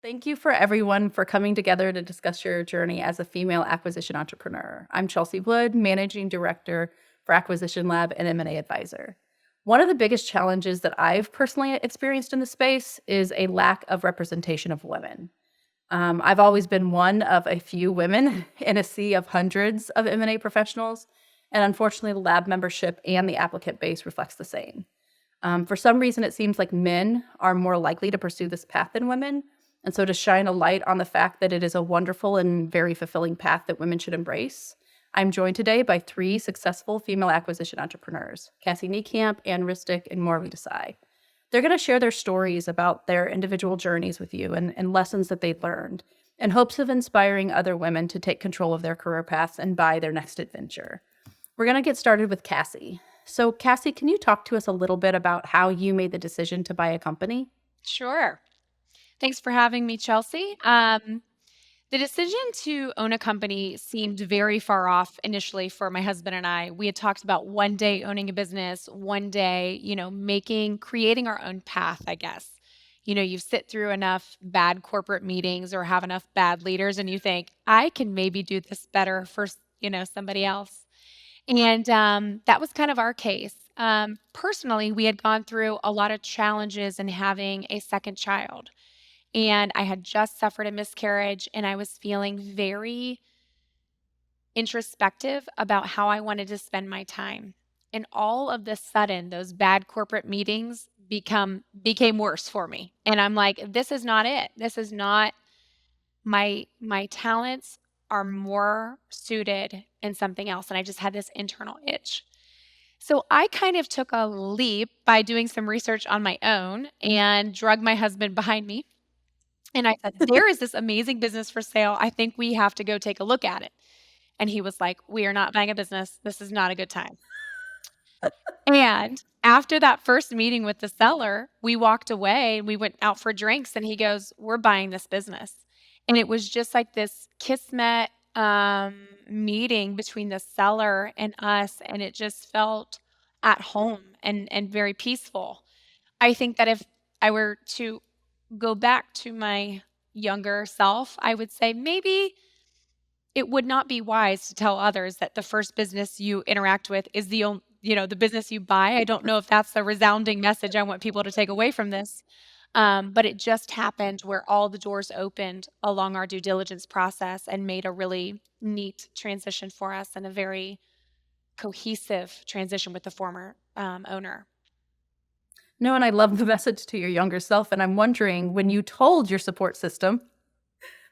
Thank you for everyone for coming together to discuss your journey as a female acquisition entrepreneur. I'm Chelsea Wood, Managing Director for Acquisition Lab and M&A Advisor. One of the biggest challenges that I've personally experienced in the space is a lack of representation of women. I've always been one of a few women in a sea of hundreds of M&A professionals, and unfortunately, the lab membership and the applicant base reflects the same. For some reason, it seems like men are more likely to pursue this path than women. And so to shine a light on the fact that it is a wonderful and very fulfilling path that women should embrace, I'm joined today by three successful female acquisition entrepreneurs, Cassi Niekamp, Ristic, and Morli Desai. They're going to share their stories about their individual journeys with you and lessons that they've learned in hopes of inspiring other women to take control of their career paths and buy their next adventure. We're going to get started with Cassi. So, Cassi, can you talk to us a little bit about how you made the decision to buy a company? Sure. Thanks for having me, Chelsea. The decision to own a company seemed very far off initially for my husband and I. We had talked about one day owning a business, one day, creating our own path, I guess. You sit through enough bad corporate meetings or have enough bad leaders and you think, I can maybe do this better for, somebody else. And that was kind of our case. Personally, we had gone through a lot of challenges in having a second child. And I had just suffered a miscarriage, and I was feeling very introspective about how I wanted to spend my time. And all of this sudden, those bad corporate meetings became worse for me. And I'm like, this is not it. This is not my talents are more suited in something else. And I just had this internal itch. So I kind of took a leap by doing some research on my own and drug my husband behind me. And I said, there is this amazing business for sale. I think we have to go take a look at it. And he was like, we are not buying a business. This is not a good time. And after that first meeting with the seller, we walked away and we went out for drinks and he goes, we're buying this business. And it was just like this kismet meeting between the seller and us. And it just felt at home and very peaceful. I think that if I were to go back to my younger self, I would say maybe it would not be wise to tell others that the first business you interact with is the only, the business you buy. I don't know if that's the resounding message I want people to take away from this. But it just happened where all the doors opened along our due diligence process and made a really neat transition for us and a very cohesive transition with the former owner. No, and I love the message to your younger self. And I'm wondering, when you told your support system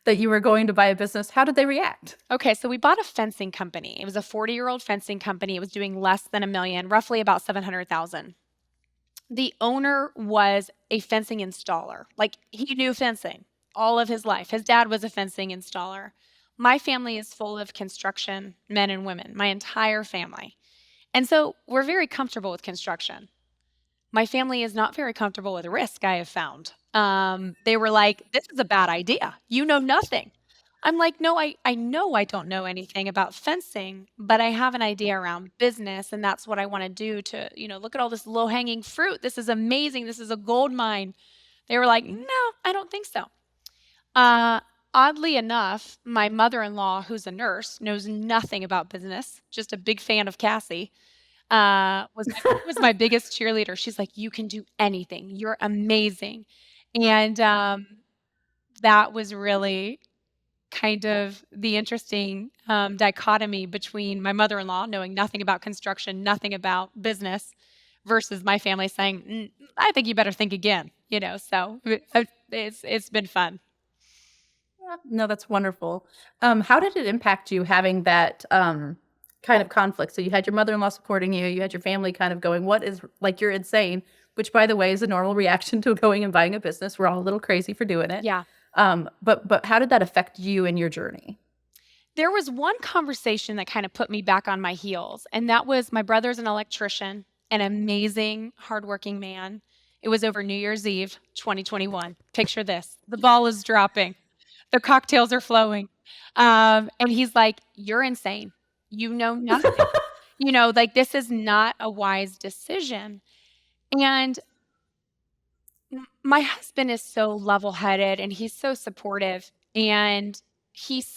that you were going to buy a business, how did they react? Okay, so we bought a fencing company. It was a 40-year-old fencing company. It was doing less than $1 million, roughly about $700,000. The owner was a fencing installer. Like, he knew fencing all of his life. His dad was a fencing installer. My family is full of construction men and women, my entire family. And so we're very comfortable with construction. My family is not very comfortable with risk, I have found. They were like, this is a bad idea. You know nothing. I'm like, no, I know I don't know anything about fencing, but I have an idea around business, and that's what I want to do to, look at all this low-hanging fruit. This is amazing. This is a gold mine. They were like, no, I don't think so. Oddly enough, my mother-in-law, who's a nurse, knows nothing about business, just a big fan of Cassi, was my biggest cheerleader. She's like, you can do anything. You're amazing. And that was really kind of the interesting dichotomy between my mother-in-law knowing nothing about construction, nothing about business, versus my family saying, I think you better think again, so it's been fun. Yeah, no, that's wonderful. How did it impact you having that kind of conflict? So you had your mother-in-law supporting you, you had your family kind of going, what is, like, you're insane, which, by the way, is a normal reaction to going and buying a business. We're all a little crazy for doing it. Yeah. But how did that affect you and your journey? There was one conversation that kind of put me back on my heels, and that was my brother's an electrician, an amazing, hardworking man. It was over New Year's Eve, 2021. Picture this. The ball is dropping. The cocktails are flowing. And he's like, you're insane. You know nothing. Like, this is not a wise decision. And My husband is so level-headed and he's so supportive, and he's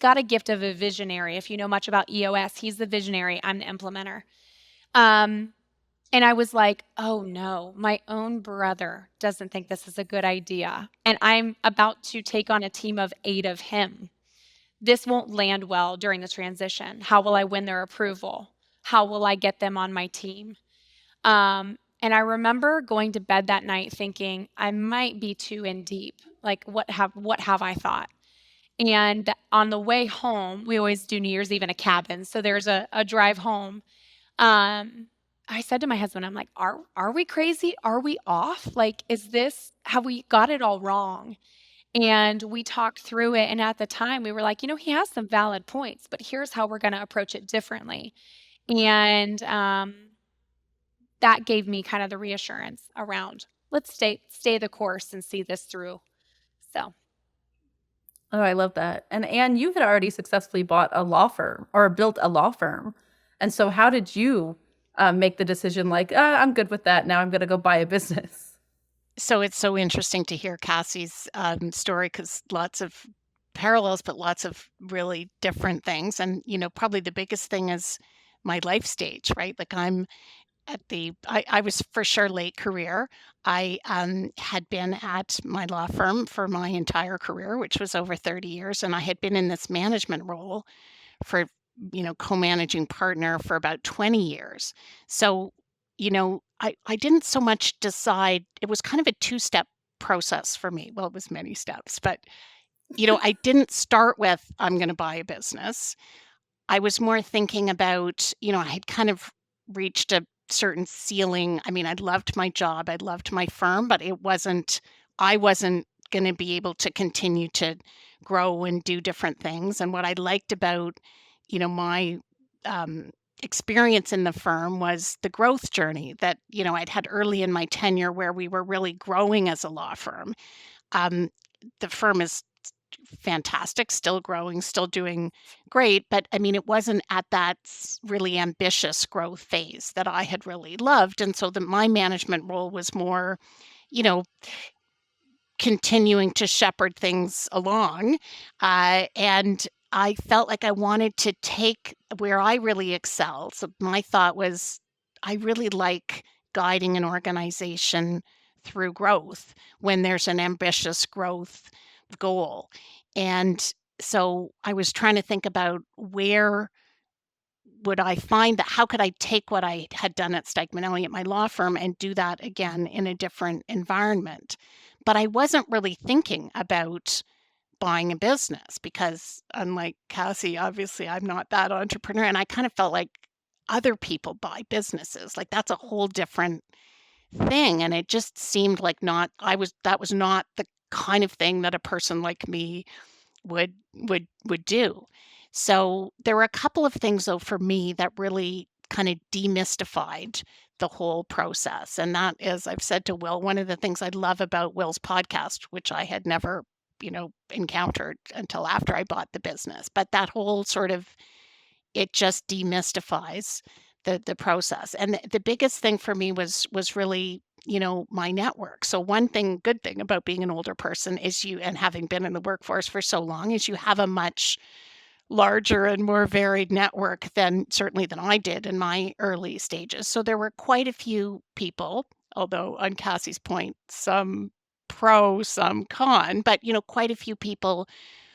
got a gift of a visionary. If you know much about EOS, he's the visionary, I'm the implementer. Um, and I was like, "Oh no, my own brother doesn't think this is a good idea, and I'm about to take on a team of 8 of him. This won't land well during the transition. How will I win their approval? How will I get them on my team?" And I remember going to bed that night thinking, I might be too in deep. Like, what have I thought? And on the way home, we always do New Year's Eve in a cabin. So there's a drive home. Um, I said to my husband, I'm like, are we crazy? Are we off? Like, have we got it all wrong? And we talked through it. And at the time, we were like, he has some valid points, but here's how we're going to approach it differently. And that gave me kind of the reassurance around, let's stay the course and see this through. So, Oh, I love that. And you had already successfully bought a law firm or built a law firm. And so how did you make the decision like, I'm good with that. Now I'm going to go buy a business? So it's so interesting to hear Cassie's story because lots of parallels, but lots of really different things. And, probably the biggest thing is my life stage, right? Like I was for sure late career. I had been at my law firm for my entire career, which was over 30 years. And I had been in this management role for, co-managing partner for about 20 years. So, I didn't so much decide, it was kind of a two-step process for me. Well, it was many steps, but, I didn't start with, I'm going to buy a business. I was more thinking about, I had kind of reached a certain ceiling. I mean, I loved my job, I loved my firm, but I wasn't going to be able to continue to grow and do different things. And what I liked about, my um, experience in the firm was the growth journey that, I'd had early in my tenure where we were really growing as a law firm. Um, the firm is fantastic, still growing, still doing great. But I mean, it wasn't at that really ambitious growth phase that I had really loved. And so my management role was more, you know, continuing to shepherd things along. And I felt like I wanted to take where I really excel. So my thought was, I really like guiding an organization through growth when there's an ambitious growth goal. And so I was trying to think about where would I find that, how could I take what I had done at Stikeman Elliott, my law firm, and do that again in a different environment? But I wasn't really thinking about buying a business because, unlike Cassie, obviously I'm not that entrepreneur. And I kind of felt like other people buy businesses. Like that's a whole different thing. And it just seemed like that was not the kind of thing that a person like me would do. So there were a couple of things though for me that really kind of demystified the whole process. And that is, I've said to Will, one of the things I love about Will's podcast, which I had never, encountered until after I bought the business. But that whole sort of, it just demystifies the process. And the biggest thing for me was really, my network. So one good thing about being an older person is and having been in the workforce for so long is you have a much larger and more varied network certainly than I did in my early stages. So there were quite a few people, although on Cassie's point, some pro, some con, but quite a few people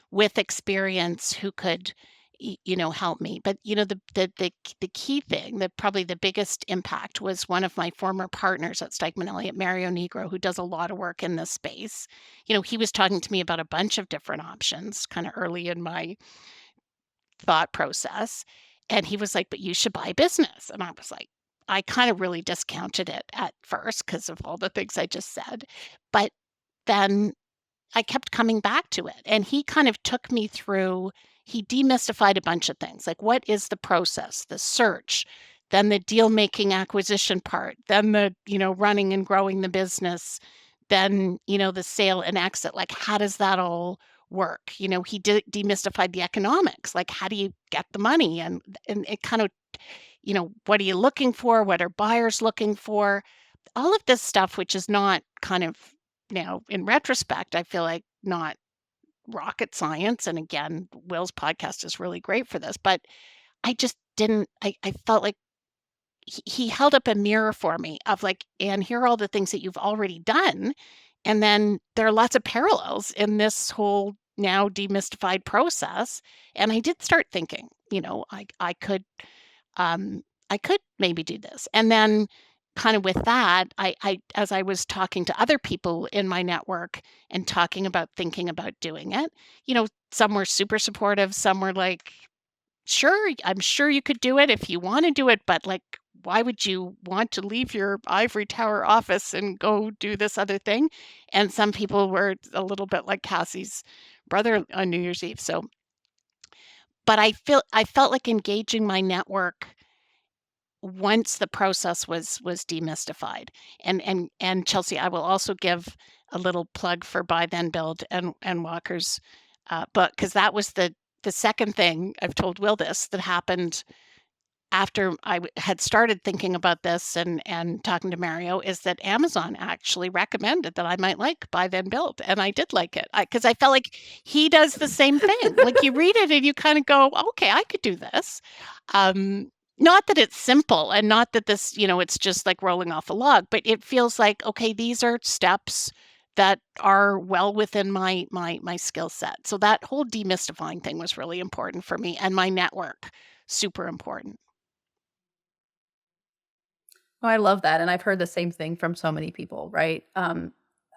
with experience who could help me. But the key thing, that probably the biggest impact, was one of my former partners at Stikeman Elliott, Mario Negro, who does a lot of work in this space. He was talking to me about a bunch of different options kind of early in my thought process, and he was like, but you should buy a business. And I was like, I kind of really discounted it at first because of all the things I just said, but then I kept coming back to it, and he kind of took me through. He demystified a bunch of things, like what is the process, the search, then the deal making acquisition part, then the, running and growing the business, then, the sale and exit. Like, how does that all work? He demystified the economics, like how do you get the money, and it kind of, what are you looking for? What are buyers looking for? all of this stuff, which is not kind of now in retrospect, I feel like not rocket science. And again, Will's podcast is really great for this, but I just didn't, I felt like he held up a mirror for me of like, and here are all the things that you've already done. And then there are lots of parallels in this whole now demystified process. And I did start thinking, um, I could maybe do this. And then kind of with that, as I was talking to other people in my network and talking about thinking about doing it, some were super supportive, some were like, sure, I'm sure you could do it if you want to do it, but like, why would you want to leave your ivory tower office and go do this other thing? And some people were a little bit like Cassie's brother on New Year's Eve. So, but I felt like engaging my network once the process was demystified. And Chelsea, I will also give a little plug for Buy Then Build and Walker's book, because that was the second thing I've told Will this that happened after I had started thinking about this and talking to Mario, is that Amazon actually recommended that I might like Buy Then Build, and I did like it because I felt like he does the same thing. Like you read it and you kind of go, okay, I could do this. Um, Not that it's simple and not that this, it's just like rolling off a log, but it feels like, okay, these are steps that are well within my skill set. So that whole demystifying thing was really important for me, and my network, super important. Oh, I love that, and I've heard the same thing from so many people, right?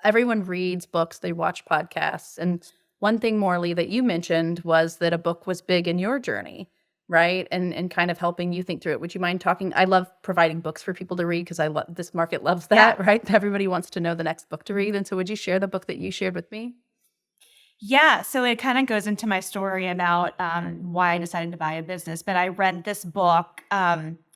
Everyone reads books, they watch podcasts, and one thing, Morley, that you mentioned was that a book was big in your journey, right? And kind of helping you think through it. Would you mind talking? I love providing books for people to read because I love this market loves Yeah. that, right? Everybody wants to know the next book to read, and so would you share the book that you shared with me? Yeah, so it kind of goes into my story about why I decided to buy a business. But I read this book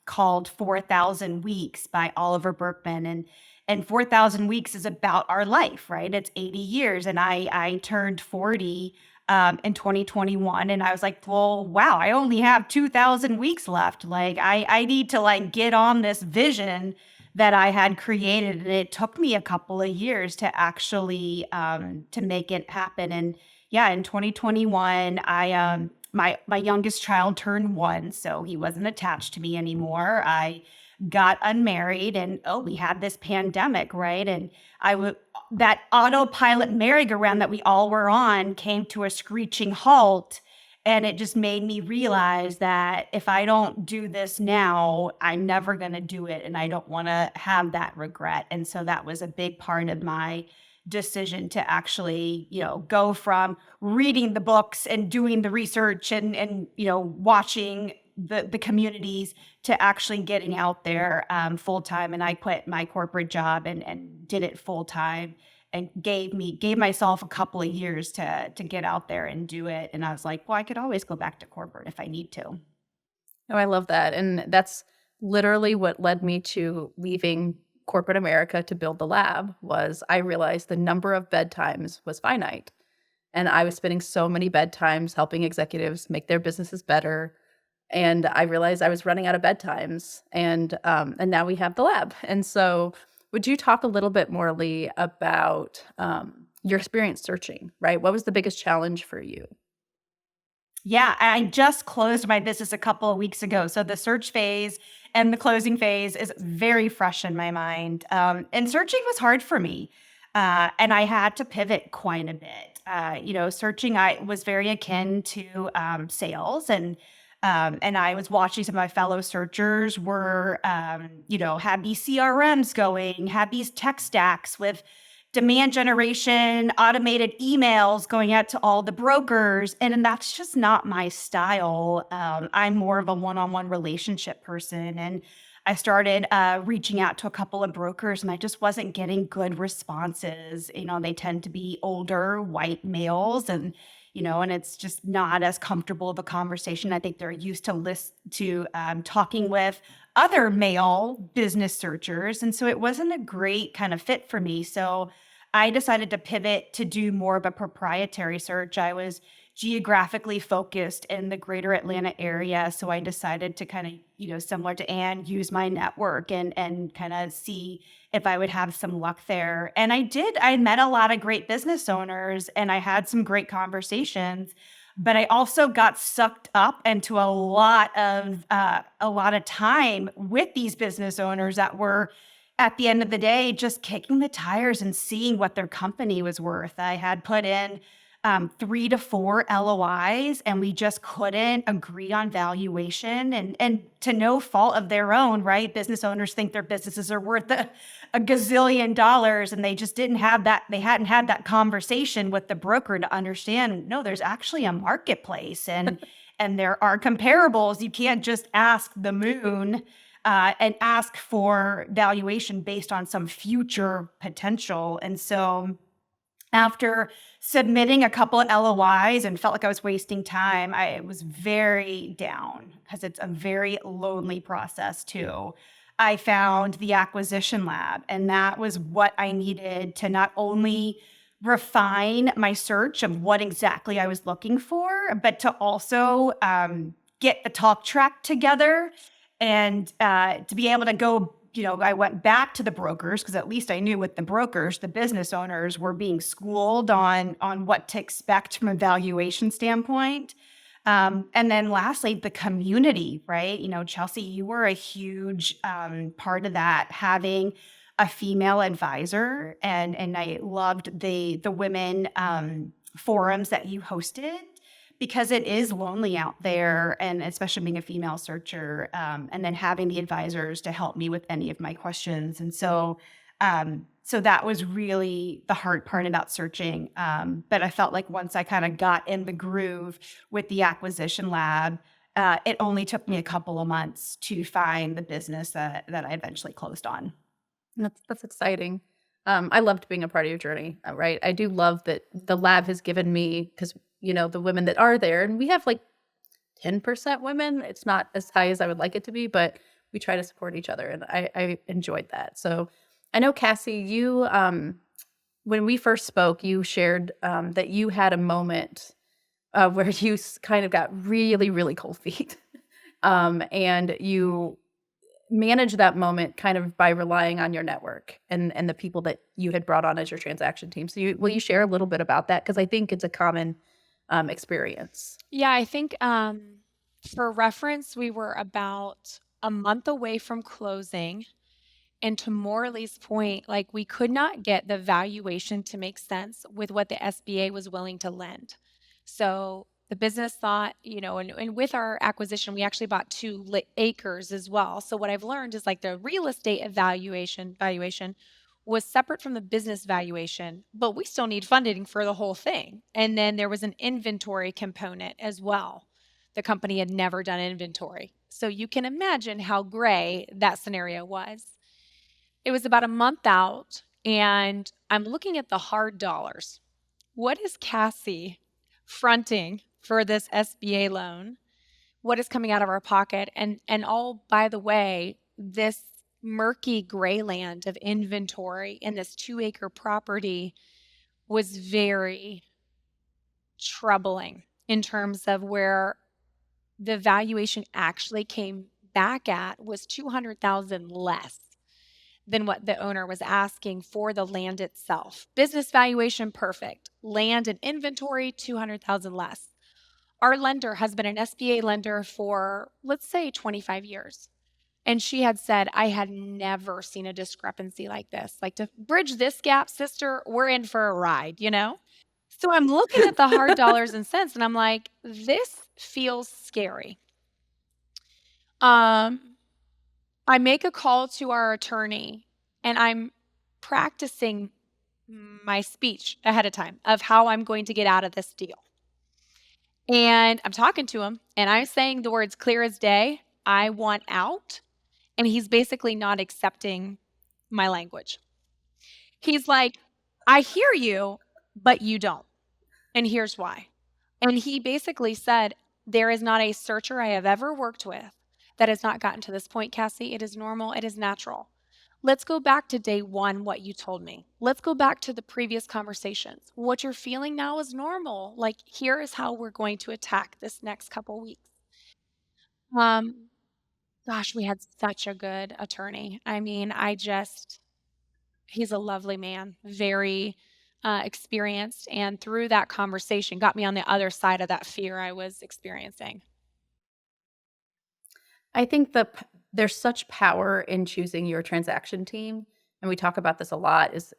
called 4,000 Weeks by Oliver Berkman, and 4,000 Weeks is about our life, right? It's 80 years, and I turned 40 in 2021, and I was like, well, wow, I only have 2,000 weeks left. Like, I need to like get on this vision that I had created, and it took me a couple of years to actually to make it happen. And yeah, in 2021, my youngest child turned 1, so he wasn't attached to me anymore. I got unmarried, and oh, we had this pandemic, right? And I would that autopilot merry-go-round that we all were on came to a screeching halt. And it just made me realize that if I don't do this now, I'm never going to do it. And I don't want to have that regret. And so that was a big part of my decision to actually, go from reading the books and doing the research and watching the communities to actually getting out there full time. And I quit my corporate job and did it full time, and gave myself a couple of years to get out there and do it. And I was like, well, I could always go back to corporate if I need to. Oh, I love that. And that's literally what led me to leaving corporate America to build the lab was I realized the number of bedtimes was finite. And I was spending so many bedtimes helping executives make their businesses better. And I realized I was running out of bedtimes. And now we have the lab. And so would you talk a little bit more, Lee, about your experience searching, right? What was the biggest challenge for you? Yeah, I just closed my business a couple of weeks ago. So the search phase and the closing phase is very fresh in my mind. And searching was hard for me. And I had to pivot quite a bit. Searching I was very akin to sales, and I was watching some of my fellow searchers were, had these CRMs going, had these tech stacks with demand generation, automated emails going out to all the brokers. And that's just not my style. I'm more of a one-on-one relationship person. And I started reaching out to a couple of brokers, and I just wasn't getting good responses. They tend to be older white males, and it's just not as comfortable of a conversation. I think they're used to talking with other male business searchers. And so it wasn't a great kind of fit for me. So I decided to pivot to do more of a proprietary search. I was geographically focused in the greater Atlanta area. So I decided to kind of, similar to Anne, use my network and kind of see if I would have some luck there. And I did. I met a lot of great business owners and I had some great conversations, but I also got sucked up into a lot of time with these business owners that were at the end of the day just kicking the tires and seeing what their company was worth. I had put in 3 to 4 LOIs and we just couldn't agree on valuation, and to no fault of their own, right? Business owners think their businesses are worth a gazillion dollars and they just didn't have that. They hadn't had that conversation with the broker to understand, no, there's actually a marketplace and there are comparables. You can't just ask the moon and ask for valuation based on some future potential. And so after submitting a couple of LOIs and felt like I was wasting time, I was very down because it's a very lonely process too. I found the acquisition lab, and that was what I needed to not only refine my search of what exactly I was looking for, but to also get the talk track together and to be able to go. I went back to the brokers because at least I knew with the brokers, the business owners were being schooled on what to expect from a valuation standpoint. And then lastly, the community, right? Chelsea, you were a huge part of that, having a female advisor, and I loved the women forums that you hosted, because it is lonely out there, and especially being a female searcher, and then having the advisors to help me with any of my questions. And so that was really the hard part about searching. But I felt like once I kind of got in the groove with the acquisition lab, it only took me a couple of months to find the business that I eventually closed on. That's exciting. I loved being a part of your journey, right? I do love that the lab has given me, because the women that are there, and we have like 10% women. It's not as high as I would like it to be, but we try to support each other, and I enjoyed that. So I know, Cassie, you, when we first spoke, you shared that you had a moment where you kind of got really, really cold feet. And you manage that moment kind of by relying on your network and the people that you had brought on as your transaction team. So will you share a little bit about that? Because I think it's a common experience. Yeah, I think for reference, we were about a month away from closing. And to Morley's point, like, we could not get the valuation to make sense with what the SBA was willing to lend. So the business thought, and with our acquisition, we actually bought 2 acres as well. So what I've learned is, like, the real estate valuation was separate from the business valuation, but we still need funding for the whole thing. And then there was an inventory component as well. The company had never done inventory. So you can imagine how gray that scenario was. It was about a month out, and I'm looking at the hard dollars. What is Cassie fronting for this SBA loan? What is coming out of our pocket? And all, by the way, this murky gray land of inventory in this 2-acre property was very troubling in terms of where the valuation actually came back at was $200,000 less than what the owner was asking for the land itself. Business valuation, perfect. Land and inventory, $200,000 less. Our lender has been an SBA lender for, let's say, 25 years. And she had said, I had never seen a discrepancy like this. Like, to bridge this gap, sister, we're in for a ride, So I'm looking at the hard dollars and cents, and I'm like, this feels scary. I make a call to our attorney, and I'm practicing my speech ahead of time of how I'm going to get out of this deal. And I'm talking to him, and I'm saying the words clear as day, I want out. And he's basically not accepting my language. He's like, I hear you, but you don't. And here's why. And he basically said, there is not a searcher I have ever worked with that has not gotten to this point, Cassie. It is normal. It is natural. Let's go back to day one, what you told me. Let's go back to the previous conversations. What you're feeling now is normal. Like, here is how we're going to attack this next couple weeks. Gosh, we had such a good attorney. I mean, He's a lovely man, very experienced, and through that conversation got me on the other side of that fear I was experiencing. I think there's such power in choosing your transaction team, and we talk about this a lot, is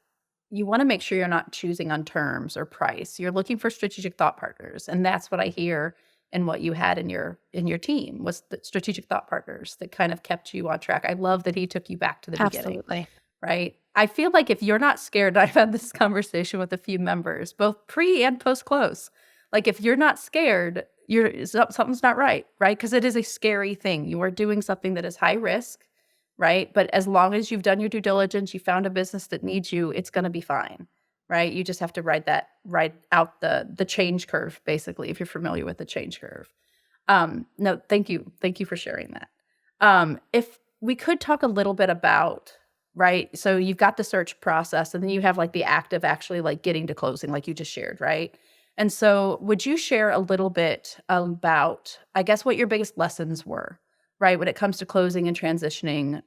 you wanna make sure you're not choosing on terms or price. You're looking for strategic thought partners, and that's what I hear in what you had in your team was the strategic thought partners that kind of kept you on track. I love that he took you back to the beginning, Absolutely. right? I feel like if you're not scared, I've had this conversation with a few members, both pre and post close. Like if you're not scared, something's not right, right? Because it is a scary thing. You are doing something that is high risk, right? But as long as you've done your due diligence, you found a business that needs you, it's going to be fine, right? You just have to ride out the change curve, basically, if you're familiar with the change curve. No, thank you for sharing that. If we could talk a little bit about, right? So you've got the search process, and then you have like the act of actually like getting to closing, like you just shared, right? And so, would you share a little bit about, I guess, what your biggest lessons were, right, when it comes to closing and transitioning?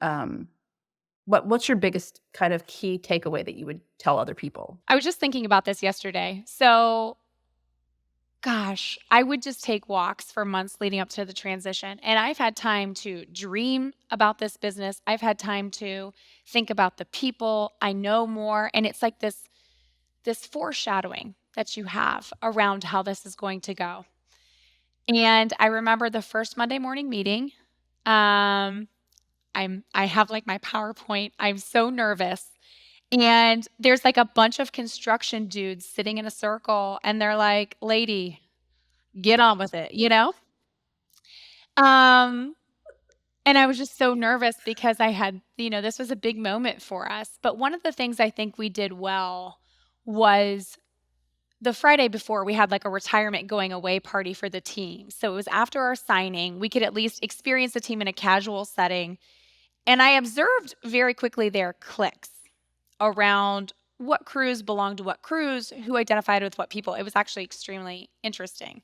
What's your biggest kind of key takeaway that you would tell other people? I was just thinking about this yesterday. So, gosh, I would just take walks for months leading up to the transition. And I've had time to dream about this business. I've had time to think about the people. I know more. And it's like this foreshadowing that you have around how this is going to go. And I remember the first Monday morning meeting. Um, I have like my PowerPoint. I'm so nervous. And there's like a bunch of construction dudes sitting in a circle and they're like, "Lady, get on with it," you know? Um, and I was just so nervous because I had, this was a big moment for us. But one of the things I think we did well was the Friday before we had like a retirement going away party for the team. So it was after our signing, we could at least experience the team in a casual setting. And I observed very quickly their cliques around what crews belonged to what crews, who identified with what people. It was actually extremely interesting.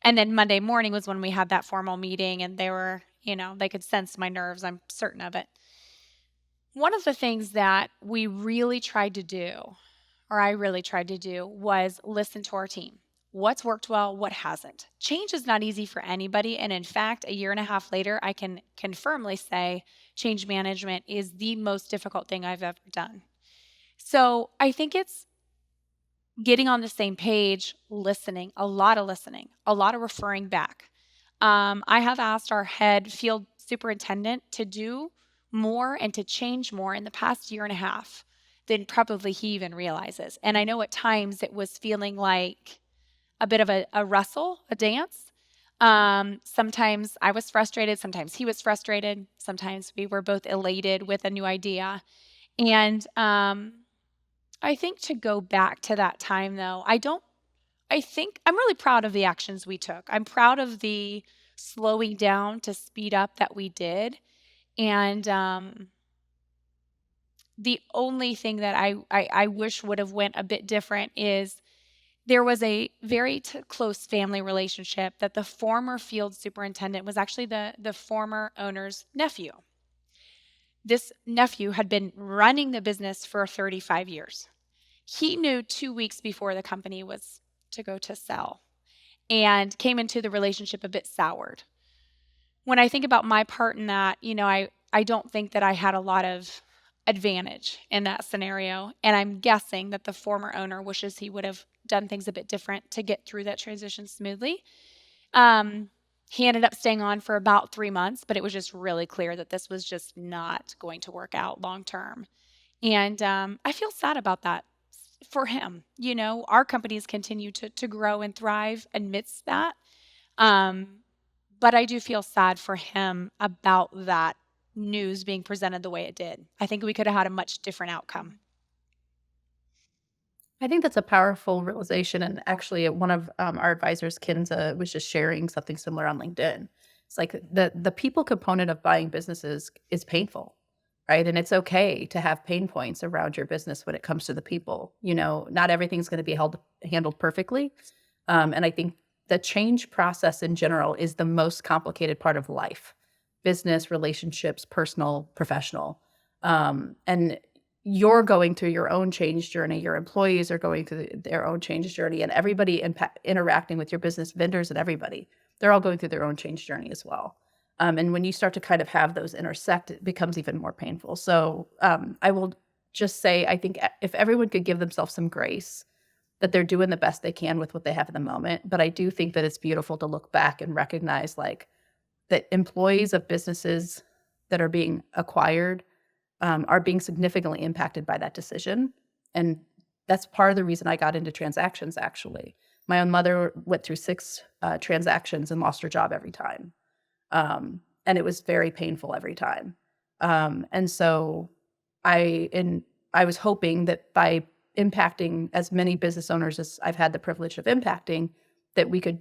And then Monday morning was when we had that formal meeting and they were, they could sense my nerves. I'm certain of it. One of the things that we really tried to do, or I really tried to do, was listen to our team. What's worked well, what hasn't. Change is not easy for anybody. And in fact, a year and a half later, I can firmly say change management is the most difficult thing I've ever done. So I think it's getting on the same page, listening, a lot of referring back. I have asked our head field superintendent to do more and to change more in the past year and a half than probably he even realizes. And I know at times it was feeling like a bit of a wrestle, a dance. Sometimes I was frustrated, sometimes he was frustrated, sometimes we were both elated with a new idea. And I think to go back to that time though, I think I'm really proud of the actions we took. I'm proud of the slowing down to speed up that we did. And the only thing that I wish would have went a bit different is there was a very close family relationship that the former field superintendent was actually the former owner's nephew. This nephew had been running the business for 35 years. He knew 2 weeks before the company was to go to sell and came into the relationship a bit soured. When I think about my part in that, I don't think that I had a lot of advantage in that scenario. And I'm guessing that the former owner wishes he would have done things a bit different to get through that transition smoothly. He ended up staying on for about 3 months, but it was just really clear that this was just not going to work out long term. And I feel sad about that for him. Our companies continue to grow and thrive amidst that. But I do feel sad for him about that news being presented the way it did. I think we could have had a much different outcome. I think that's a powerful realization, and actually, one of our advisors, Kinza, was just sharing something similar on LinkedIn. It's like the people component of buying businesses is painful, right? And it's okay to have pain points around your business when it comes to the people. Not everything's going to be handled perfectly, and I think the change process in general is the most complicated part of life: business, relationships, personal, professional, and you're going through your own change journey, your employees are going through their own change journey, and everybody interacting with your business, vendors and everybody, they're all going through their own change journey as well. And when you start to kind of have those intersect, it becomes even more painful. So I will just say, I think if everyone could give themselves some grace, that they're doing the best they can with what they have at the moment. But I do think that it's beautiful to look back and recognize like that employees of businesses that are being acquired are being significantly impacted by that decision. And that's part of the reason I got into transactions, actually. My own mother went through 6 transactions and lost her job every time. And it was very painful every time. And so I was hoping that by impacting as many business owners as I've had the privilege of impacting, that we could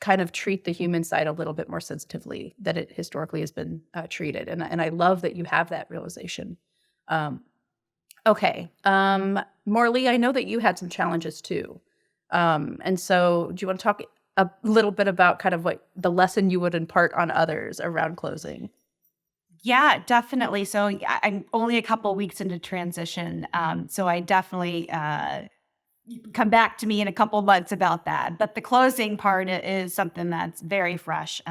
kind of treat the human side a little bit more sensitively that it historically has been treated. And I love that you have that realization. Okay. Morli, I know that you had some challenges too. And so do you want to talk a little bit about kind of what the lesson you would impart on others around closing? Yeah, definitely. So I'm only a couple weeks into transition. So I definitely you can come back to me in a couple months about that. But the closing part is something that's very fresh.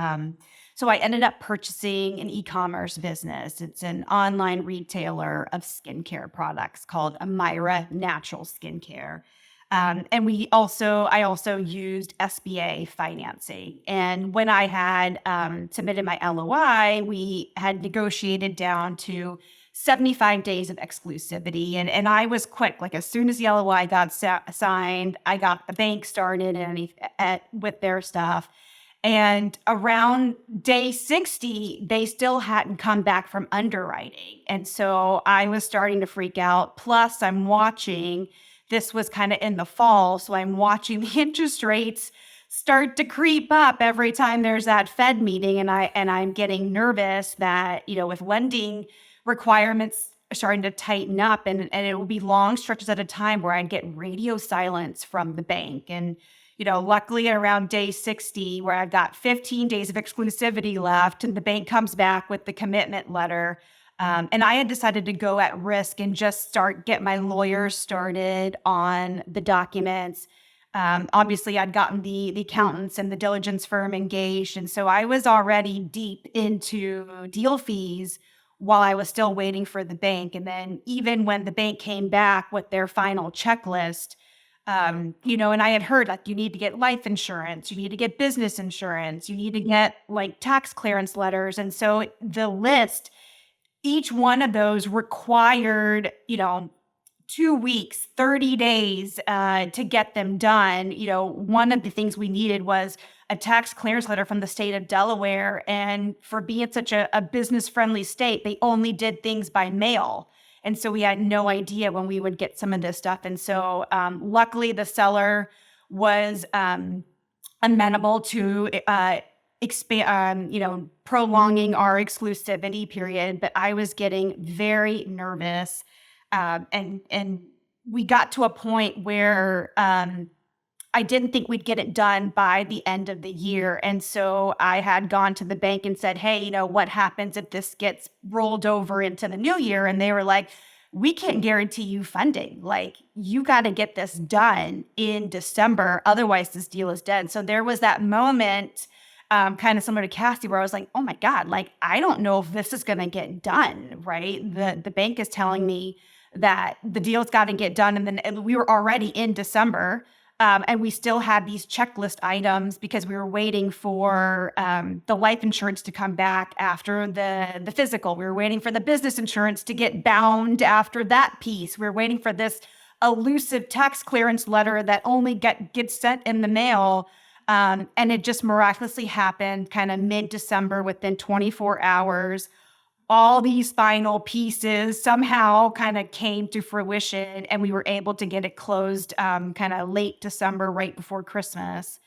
So I ended up purchasing an e-commerce business. It's an online retailer of skincare products called Amira Natural Skincare. And I also used SBA financing. And when I had submitted my LOI, we had negotiated down to 75 days of exclusivity. And I was quick. Like as soon as the LOI got signed, I got the bank started with their stuff. And around day 60, they still hadn't come back from underwriting. And so I was starting to freak out. Plus, this was kind of in the fall. So I'm watching the interest rates start to creep up every time there's that Fed meeting. And I'm getting nervous that, with lending requirements starting to tighten up and it will be long stretches at a time where I'd get radio silence from the bank. And luckily around day 60, where I've got 15 days of exclusivity left, and the bank comes back with the commitment letter. And I had decided to go at risk and just get my lawyers started on the documents. Obviously, I'd gotten the accountants and the diligence firm engaged. And so I was already deep into deal fees while I was still waiting for the bank. And then even when the bank came back with their final checklist, and I had heard like you need to get life insurance, you need to get business insurance, you need to get like tax clearance letters. And so the list, each one of those required, 2 weeks, 30 days to get them done. One of the things we needed was a tax clearance letter from the state of Delaware. And for being such a business-friendly state, they only did things by mail. And so we had no idea when we would get some of this stuff. And so luckily the seller was amenable to prolonging our exclusivity period. But I was getting very nervous. And we got to a point where I didn't think we'd get it done by the end of the year. And so I had gone to the bank and said, hey, what happens if this gets rolled over into the new year? And they were like, we can't guarantee you funding. Like, you got to get this done in December. Otherwise, this deal is dead. So there was that moment, kind of similar to Cassie, where I was like, oh my God, like, I don't know if this is going to get done, right? The bank is telling me that the deal's got to get done. And then we were already in December. And we still had these checklist items because we were waiting for the life insurance to come back after the physical. We were waiting for the business insurance to get bound after that piece. We were waiting for this elusive tax clearance letter that only gets sent in the mail. And it just miraculously happened kind of mid-December within 24 hours. All these final pieces somehow kind of came to fruition, and we were able to get it closed kind of late December, right before Christmas.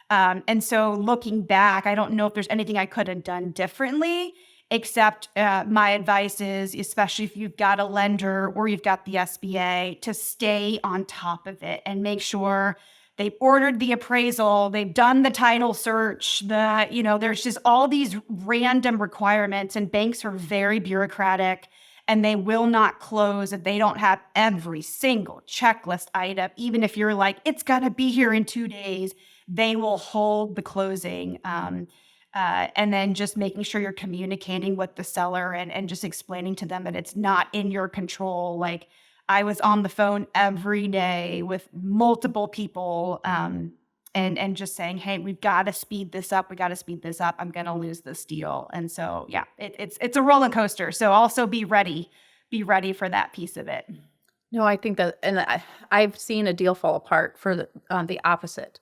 And so looking back, I don't know if there's anything I could have done differently, except my advice is, especially if you've got a lender or you've got the SBA, to stay on top of it and make sure they've ordered the appraisal, they've done the title search, there's just all these random requirements, and banks are very bureaucratic. and they will not close if they don't have every single checklist item. Even if you're like, it's got to be here in 2 days, they will hold the closing. And then just making sure you're communicating with the seller and just explaining to them that it's not in your control. Like, I was on the phone every day with multiple people, and just saying, hey, we've got to speed this up. We got to speed this up. I'm going to lose this deal. And so, yeah, it's a roller coaster. So also be ready for that piece of it. No, I think that, and I've seen a deal fall apart for the opposite,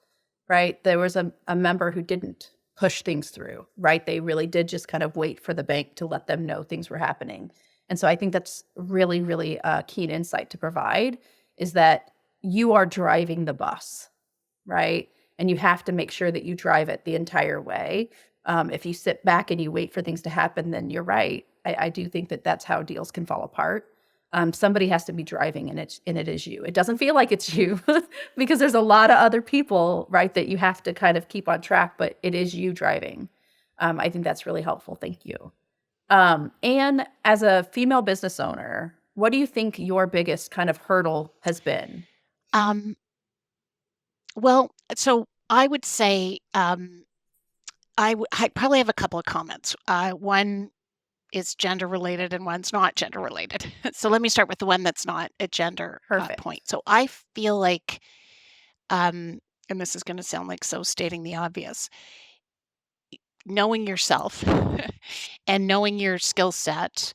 right? There was a member who didn't push things through, right? They really did just kind of wait for the bank to let them know things were happening. And so I think that's really, really a keen insight to provide, is that you are driving the bus, right? And you have to make sure that you drive it the entire way. If you sit back and you wait for things to happen, then you're right. I do think that that's how deals can fall apart. Somebody has to be driving, and it is you. It doesn't feel like it's you because there's a lot of other people, right, that you have to kind of keep on track, but it is you driving. I think that's really helpful. Thank you. And as a female business owner, what do you think your biggest kind of hurdle has been? Well, so I would say I probably have a couple of comments. One is gender related and one's not gender related. So let me start with the one that's not a gender Perfect. point. So I feel like, and this is going to sound like so stating the obvious, knowing yourself and knowing your skill set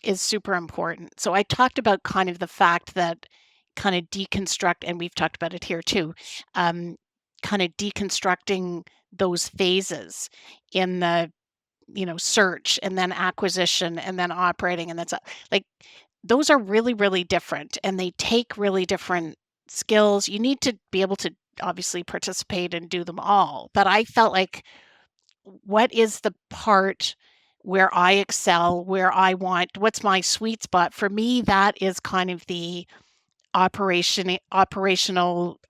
is super important. So I talked about kind of the fact that kind of deconstruct, and we've talked about it here too, kind of deconstructing those phases in the search and then acquisition and then operating, and that's like those are really, really different, and they take really different skills. You need to be able to obviously participate and do them all. But I felt like, what is the part where I excel, what's my sweet spot? For me, that is kind of the operational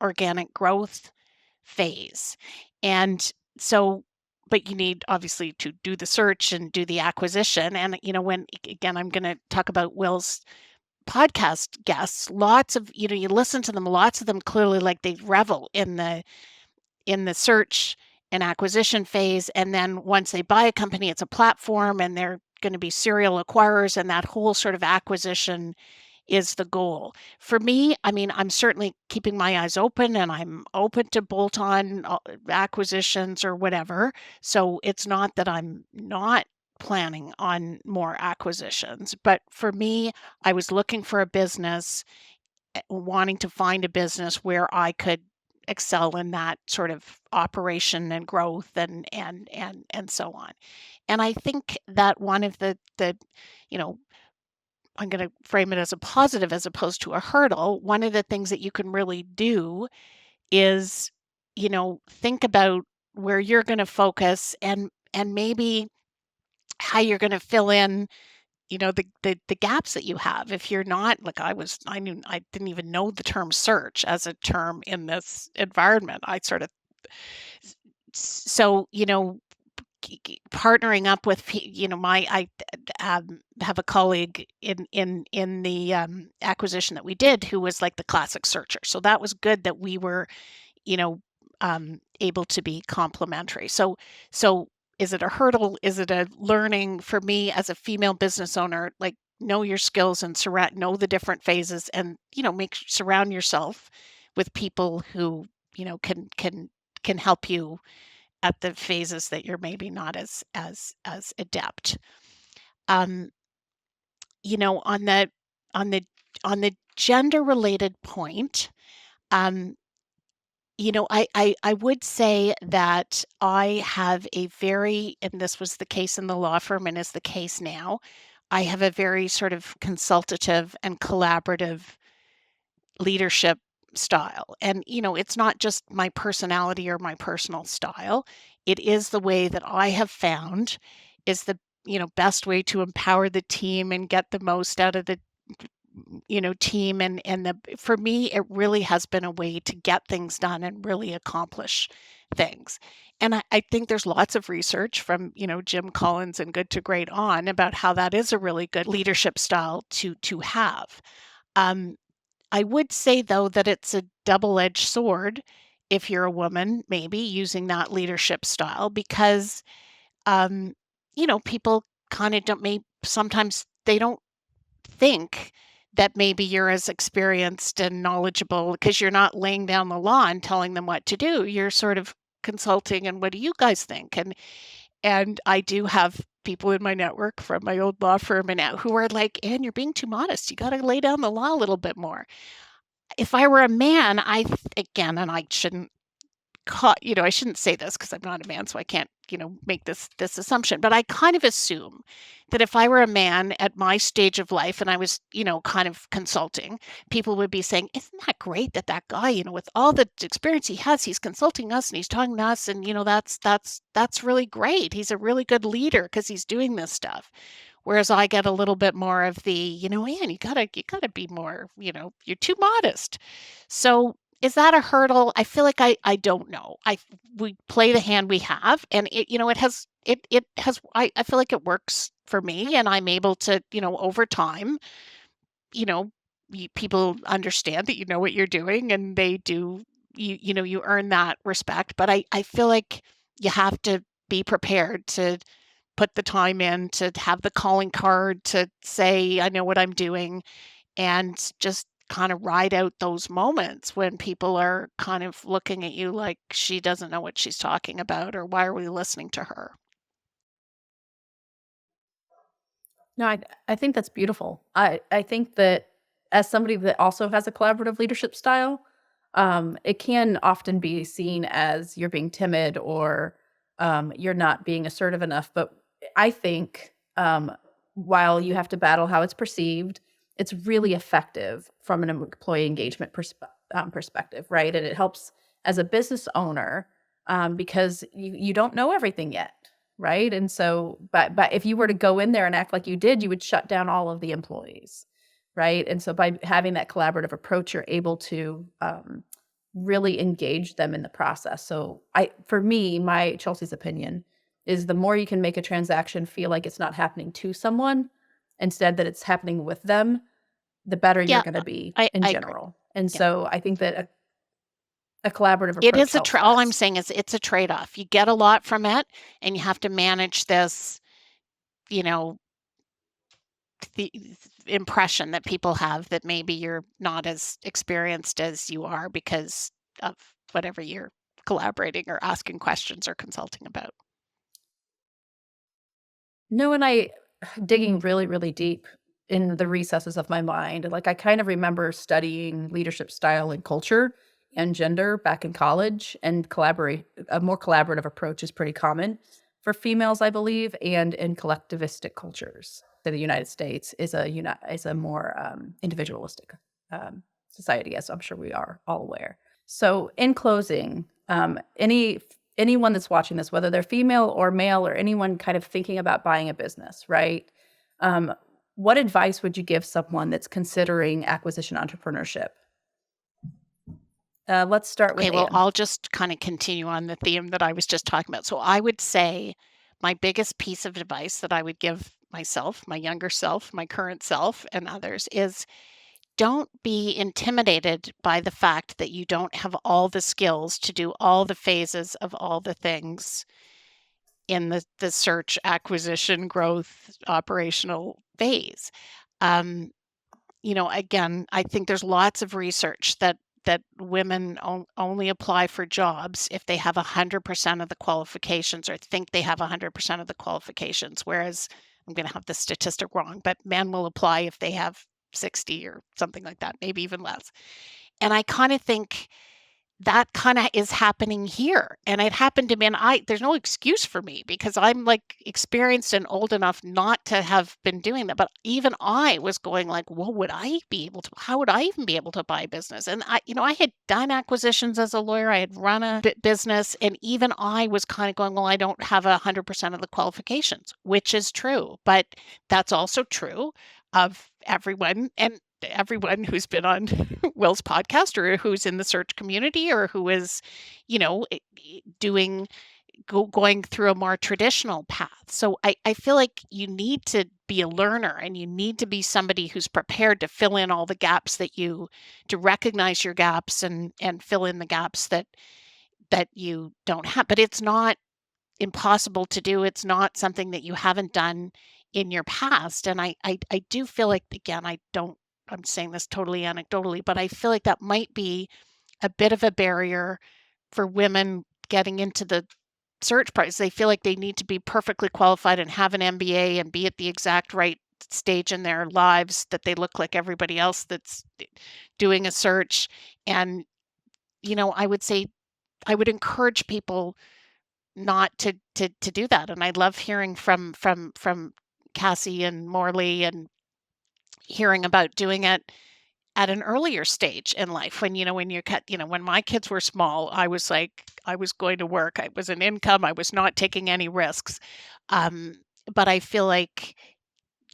organic growth phase. And so, but you need obviously to do the search and do the acquisition. And, when, again, I'm going to talk about Will's podcast guests, lots of, you listen to them, lots of them clearly like they revel in the search and acquisition phase. And then once they buy a company, it's a platform and they're going to be serial acquirers, and that whole sort of acquisition is the goal. For me, I mean, I'm certainly keeping my eyes open, and I'm open to bolt-on acquisitions or whatever. So it's not that I'm not planning on more acquisitions. But for me, I was looking for a business, wanting to find a business where I could excel in that sort of operation and growth and so on. And I think that one of the you know I'm going to frame it as a positive as opposed to a hurdle. One of the things that you can really do is, think about where you're going to focus, and maybe how you're going to fill in, the gaps that you have. If you're not like I didn't even know the term search as a term in this environment. I sort of so, partnering up with I have a colleague in the acquisition that we did who was like the classic searcher, so that was good that we were you know able to be complementary. So is it a hurdle? Is it a learning? For me as a female business owner, like, know your skills and know the different phases, and surround yourself with people who can help you at the phases that you're maybe not as adept. On the on the on the gender related point, I would say that I have a very, and this was the case in the law firm and is the case now, I have a very sort of consultative and collaborative leadership style. And, it's not just my personality or my personal style. It is the way that I have found is the, best way to empower the team and get the most out of team, and for me, it really has been a way to get things done and really accomplish things. And I think there's lots of research from, Jim Collins and Good to Great on about how that is a really good leadership style to have. Um, I would say though that it's a double-edged sword if you're a woman, maybe using that leadership style, because um, people kind of don't, maybe sometimes they don't think that maybe you're as experienced and knowledgeable because you're not laying down the law and telling them what to do. You're sort of consulting and what do you guys think? And I do have people in my network from my old law firm and who are like, Anne, you're being too modest. You got to lay down the law a little bit more. If I were a man, again, and I shouldn't I shouldn't say this because I'm not a man, so I can't, make this assumption. But I kind of assume that if I were a man at my stage of life and I was, kind of consulting, people would be saying, "Isn't that great that that guy, with all the experience he has, he's consulting us and he's talking to us, and that's really great. He's a really good leader because he's doing this stuff." Whereas I get a little bit more of the, Anne, you gotta be more, you're too modest. So is that a hurdle? I feel like I don't know. We play the hand we have, and it has I feel like it works for me, and I'm able to, over time, you know, people understand that you know what you're doing, and they do. You earn that respect. But I feel like you have to be prepared to put the time in, to have the calling card, to say I know what I'm doing, and just kind of ride out those moments when people are kind of looking at you like she doesn't know what she's talking about, or why are we listening to her? No, I think that's beautiful. I think that as somebody that also has a collaborative leadership style, it can often be seen as you're being timid or you're not being assertive enough. But I think while you have to battle how it's perceived, it's really effective from an employee engagement perspective, right? And it helps as a business owner because you don't know everything yet, right? And so, but if you were to go in there and act like you did, you would shut down all of the employees, right? And so by having that collaborative approach, you're able to really engage them in the process. So for me, my Chelsea's opinion is the more you can make a transaction feel like it's not happening to someone, instead that it's happening with them, the better you're Yeah, going to be in I agree. general. And Yeah. so I think that a collaborative It approach is helps all that. I'm saying is it's a trade-off. You get a lot from it, and you have to manage this, you know, the impression that people have that maybe you're not as experienced as you are because of whatever you're collaborating or asking questions or consulting about. No, and I digging really, really deep in the recesses of my mind. Like I kind of remember studying leadership style and culture and gender back in college, and collaborate a more collaborative approach is pretty common for females, I believe, and in collectivistic cultures. So the United States is a more individualistic society, as I'm sure we are all aware. So, in closing, anyone that's watching this, whether they're female or male or anyone kind of thinking about buying a business, right? Um, what advice would you give someone that's considering acquisition entrepreneurship? Let's start with Okay, well, Anne. I'll just kind of continue on the theme that I was just talking about. So I would say my biggest piece of advice that I would give myself, my younger self, my current self, and others is don't be intimidated by the fact that you don't have all the skills to do all the phases of all the things in the search, acquisition, growth, operational phase. Um, again, I think there's lots of research that women only apply for jobs if they have 100% of the qualifications or think they have 100% of the qualifications, whereas I'm going to have the statistic wrong, but men will apply if they have 60 or something like that, maybe even less. And I kind of think that kinda is happening here, and it happened to me, and there's no excuse for me because I'm, like, experienced and old enough not to have been doing that, but even I was going like, "What would I be able to how would I even be able to buy a business?" And I had done acquisitions as a lawyer, I had run a business, and even I was kinda going, "Well, I don't have 100% of the qualifications," which is true, but that's also true of everyone, and everyone who's been on Will's podcast or who's in the search community or who is, doing going through a more traditional path. So I feel like you need to be a learner and you need to be somebody who's prepared to fill in all the gaps to recognize your gaps and fill in the gaps that you don't have. But it's not impossible to do. It's not something that you haven't done in your past. And I do feel like, again, I'm saying this totally anecdotally, but I feel like that might be a bit of a barrier for women getting into the search price. They feel like they need to be perfectly qualified and have an MBA and be at the exact right stage in their lives that they look like everybody else that's doing a search. And, I would say I would encourage people not to do that. And I love hearing from Cassie and Morley and hearing about doing it at an earlier stage in life when my kids were small, I was like, I was going to work. I was an income. I was not taking any risks. Um, but I feel like,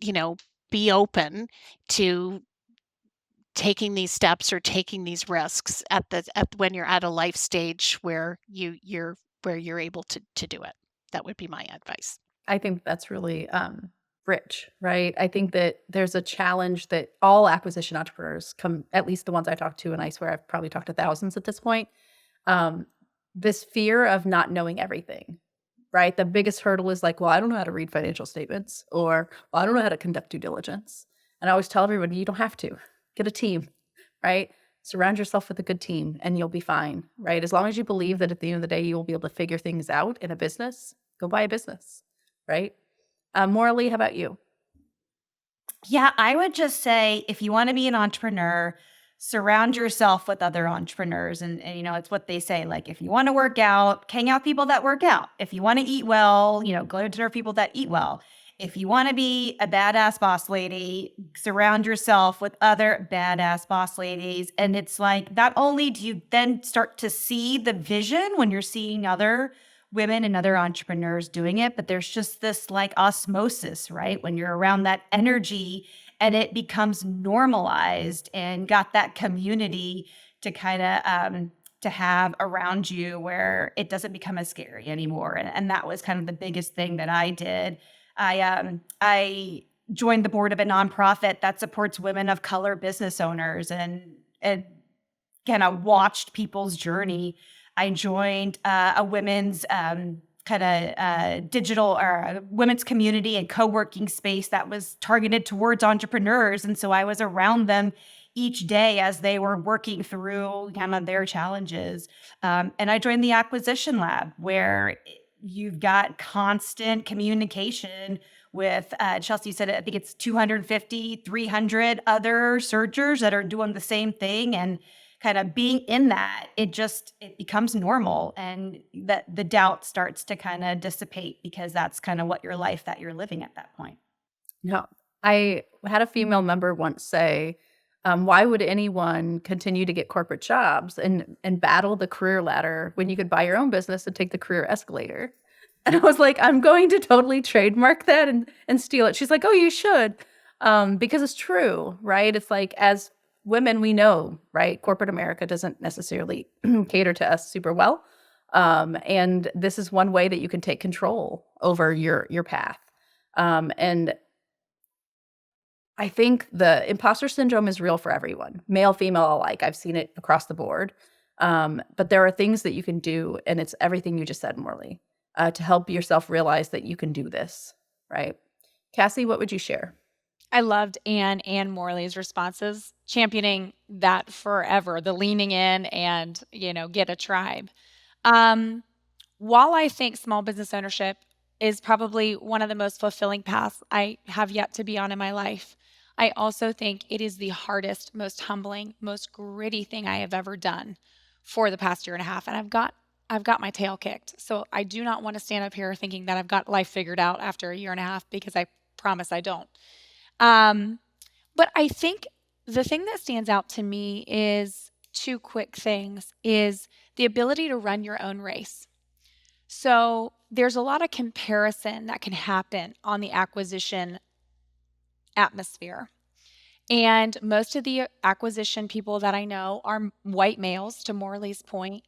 you know, be open to taking these steps or taking these risks when you're at a life stage where you're able to do it. That would be my advice. I think that's really rich, right? I think that there's a challenge that all acquisition entrepreneurs come, at least the ones I talk to, and I swear I've probably talked to thousands at this point, um, this fear of not knowing everything, right? The biggest hurdle is like, well, I don't know how to read financial statements, or well, I don't know how to conduct due diligence. And I always tell everybody, you don't have to. Get a team, right? Surround yourself with a good team and you'll be fine, right? As long as you believe that at the end of the day, you will be able to figure things out in a business, go buy a business, right? Morally, how about you? Yeah, I would just say if you want to be an entrepreneur, surround yourself with other entrepreneurs. And it's what they say, like, if you want to work out, hang out with people that work out. If you want to eat well, go to dinner with people that eat well. If you want to be a badass boss lady, surround yourself with other badass boss ladies. And it's like, not only do you then start to see the vision when you're seeing other women and other entrepreneurs doing it, but there's just this like osmosis, right? When you're around that energy and it becomes normalized and got that community to kind of to have around you where it doesn't become as scary anymore. And that was kind of the biggest thing that I did. I joined the board of a nonprofit that supports women of color business owners and kind of watched people's journey. I joined a women's digital or women's community and co-working space that was targeted towards entrepreneurs. And so I was around them each day as they were working through kind of their challenges. And I joined the acquisition lab where you've got constant communication with, Chelsea said, I think it's 250, 300 other searchers that are doing the same thing. And kind of being in that, it becomes normal, and that the doubt starts to kind of dissipate because that's kind of what your life that you're living at that point. No, I had a female member once say, why would anyone continue to get corporate jobs and battle the career ladder when you could buy your own business and take the career escalator? And I was like, I'm going to totally trademark that and steal it. She's like, oh, you should, because it's true, right? It's like, as women, we know, right? Corporate America doesn't necessarily cater to us super well. And this is one way that you can take control over your path. And I think the imposter syndrome is real for everyone, male, female alike. I've seen it across the board. But there are things that you can do, and it's everything you just said, Morley, to help yourself realize that you can do this, right? Cassie, what would you share? I loved Anne and Morley's responses, championing that forever, the leaning in and, get a tribe. While I think small business ownership is probably one of the most fulfilling paths I have yet to be on in my life, I also think it is the hardest, most humbling, most gritty thing I have ever done for the past year and a half. And I've got my tail kicked. So I do not want to stand up here thinking that I've got life figured out after a year and a half, because I promise I don't. But I think the thing that stands out to me is two quick things: is the ability to run your own race. So there's a lot of comparison that can happen on the acquisition atmosphere. And most of the acquisition people that I know are white males, to Morley's point.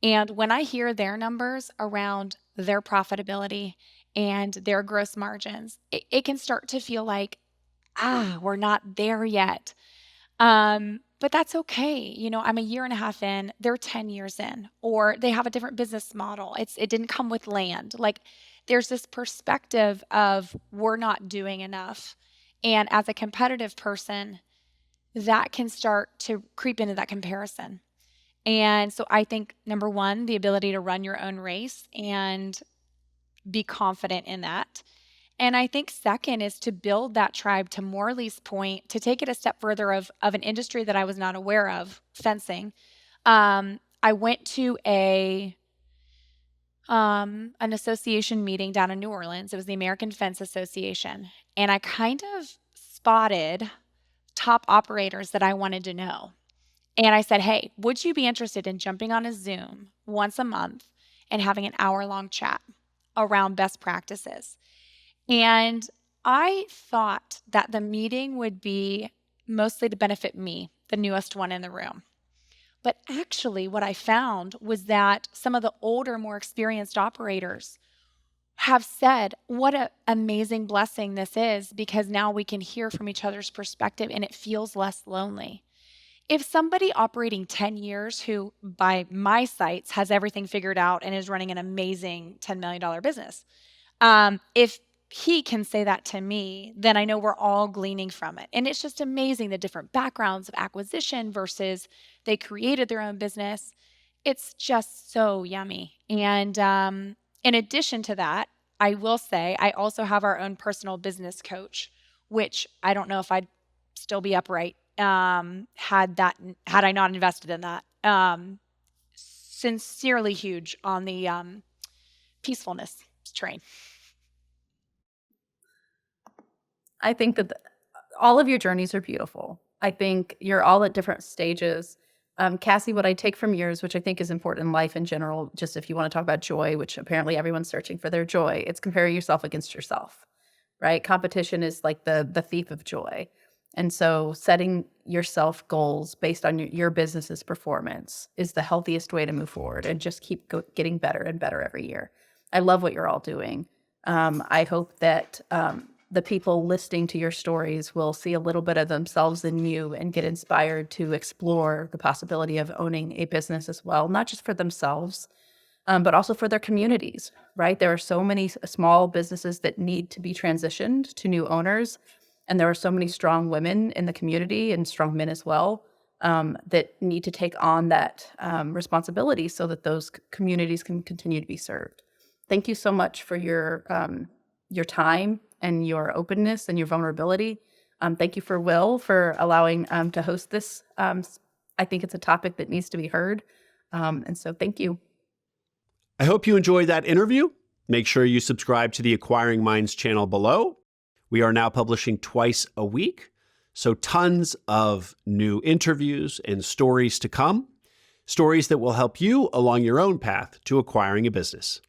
And when I hear their numbers around their profitability and their gross margins, it can start to feel like, we're not there yet. But that's okay. You know, I'm a year and a half in, they're 10 years in, or they have a different business model. It didn't come with land. Like there's this perspective of we're not doing enough. And as a competitive person, that can start to creep into that comparison. And so I think number one, the ability to run your own race and be confident in that. And I think second is to build that tribe, to Morley's point, to take it a step further of an industry that I was not aware of, fencing. I went to an association meeting down in New Orleans. It was the American Fence Association. And I kind of spotted top operators that I wanted to know. And I said, hey, would you be interested in jumping on a Zoom once a month and having an hour-long chat around best practices? And I thought that the meeting would be mostly to benefit me, the newest one in the room. But actually, what I found was that some of the older, more experienced operators have said, what an amazing blessing this is, because now we can hear from each other's perspective and it feels less lonely. If somebody operating 10 years who, by my sights, has everything figured out and is running an amazing $10 million business, if he can say that to me, then I know we're all gleaning from it. And it's just amazing the different backgrounds of acquisition versus they created their own business. It's just so yummy. And in addition to that, I will say I also have our own personal business coach, which I don't know if I'd still be upright had I not invested in that. Sincerely huge on the peacefulness train. I think that all of your journeys are beautiful. I think you're all at different stages. Cassie, what I take from yours, which I think is important in life in general, just if you want to talk about joy, which apparently everyone's searching for their joy, it's comparing yourself against yourself, right? Competition is like the thief of joy. And so setting yourself goals based on your business's performance is the healthiest way to move forward and just keep getting better and better every year. I love what you're all doing. I hope that the people listening to your stories will see a little bit of themselves in you and get inspired to explore the possibility of owning a business as well, not just for themselves, but also for their communities, right? There are so many small businesses that need to be transitioned to new owners. And there are so many strong women in the community and strong men as well that need to take on that responsibility so that those communities can continue to be served. Thank you so much for your time and your openness and your vulnerability. Thank you for Will for allowing to host this. I think it's a topic that needs to be heard. And so thank you. I hope you enjoyed that interview. Make sure you subscribe to the Acquiring Minds channel below. We are now publishing twice a week, so tons of new interviews and stories to come, stories that will help you along your own path to acquiring a business.